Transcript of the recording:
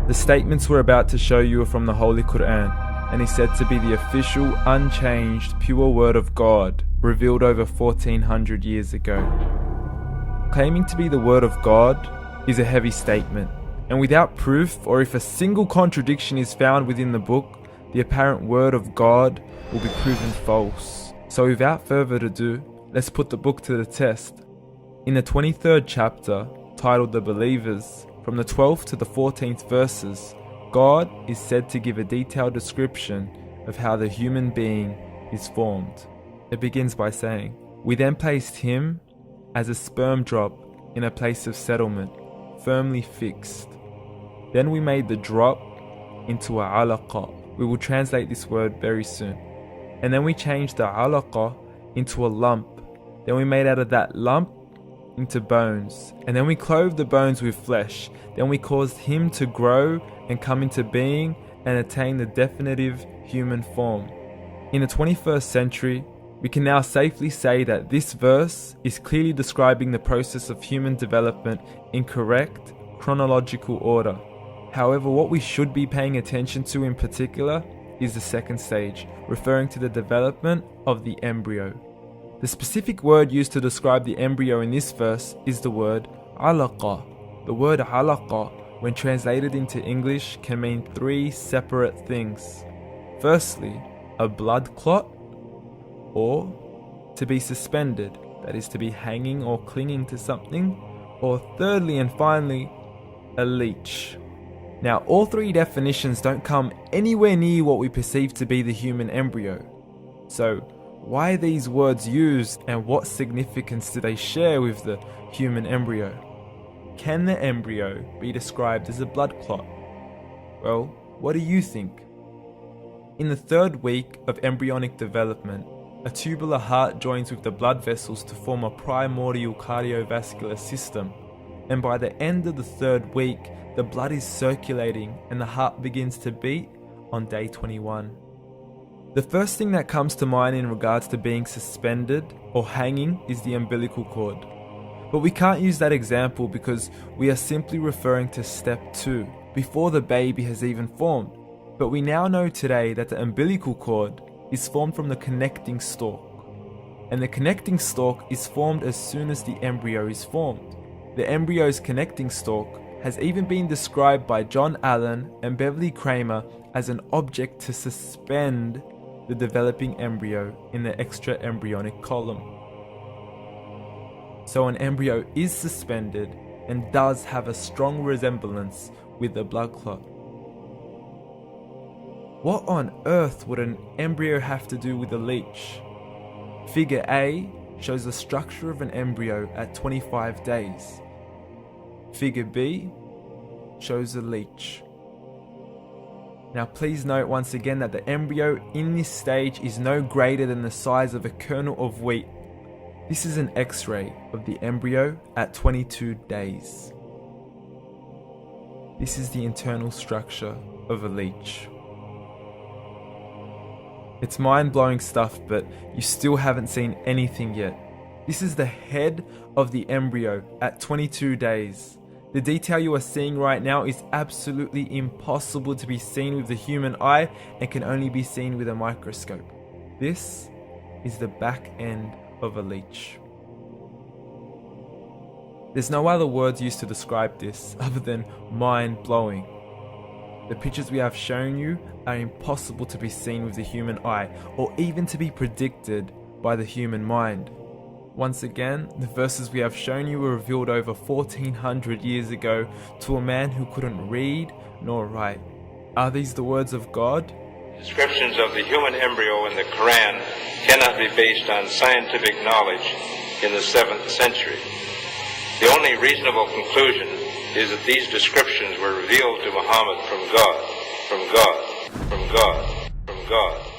The statements we're about to show you are from the Holy Quran, and is said to be the official, unchanged, pure word of God, revealed over 1400 years ago. Claiming to be the word of God is a heavy statement, and without proof, or if a single contradiction is found within the book, the apparent word of God will be proven false. So without further ado, let's put the book to the test. In the 23rd chapter, titled The Believers, from the 12th to the 14th verses, God is said to give a detailed description of how the human being is formed. It begins by saying, "We then placed him as a sperm drop in a place of settlement, firmly fixed. Then we made the drop into a alaqa." We will translate this word very soon. "And then we changed the alaqa into a lump. Then we made out of that lump into bones. And then we clothed the bones with flesh. Then we caused him to grow and come into being and attain the definitive human form." In the 21st century, we can now safely say that this verse is clearly describing the process of human development in correct chronological order. However, what we should be paying attention to in particular is the second stage, referring to the development of the embryo. The specific word used to describe the embryo in this verse is the word alaqa. The word alaqa, when translated into English, can mean three separate things. Firstly, a blood clot, or to be suspended, that is to be hanging or clinging to something, or thirdly and finally, a leech. Now, all three definitions don't come anywhere near what we perceive to be the human embryo. So, why are these words used, and what significance do they share with the human embryo? Can the embryo be described as a blood clot? Well, what do you think? In the third week of embryonic development, a tubular heart joins with the blood vessels to form a primordial cardiovascular system, and by the end of the third week, the blood is circulating and the heart begins to beat on day 21. The first thing that comes to mind in regards to being suspended or hanging is the umbilical cord. But we can't use that example because we are simply referring to step 2, before the baby has even formed. But we now know today that the umbilical cord is formed from the connecting stalk. And the connecting stalk is formed as soon as the embryo is formed. The embryo's connecting stalk has even been described by John Allen and Beverly Kramer as an object to suspend the developing embryo in the extra-embryonic column. So an embryo is suspended and does have a strong resemblance with a blood clot. What on earth would an embryo have to do with a leech? Figure A shows the structure of an embryo at 25 days. Figure B shows a leech. Now please note once again that the embryo in this stage is no greater than the size of a kernel of wheat. This is an X-ray of the embryo at 22 days. This is the internal structure of a leech. It's mind-blowing stuff, but you still haven't seen anything yet. This is the head of the embryo at 22 days. The detail you are seeing right now is absolutely impossible to be seen with the human eye and can only be seen with a microscope. This is the back end of a leech. There's no other words used to describe this other than mind-blowing. The pictures we have shown you are impossible to be seen with the human eye or even to be predicted by the human mind. Once again, the verses we have shown you were revealed over 1400 years ago to a man who couldn't read nor write. Are these the words of God? Descriptions of the human embryo in the Quran cannot be based on scientific knowledge in the 7th century. The only reasonable conclusion is that these descriptions were revealed to Muhammad from God, from God, from God, from God.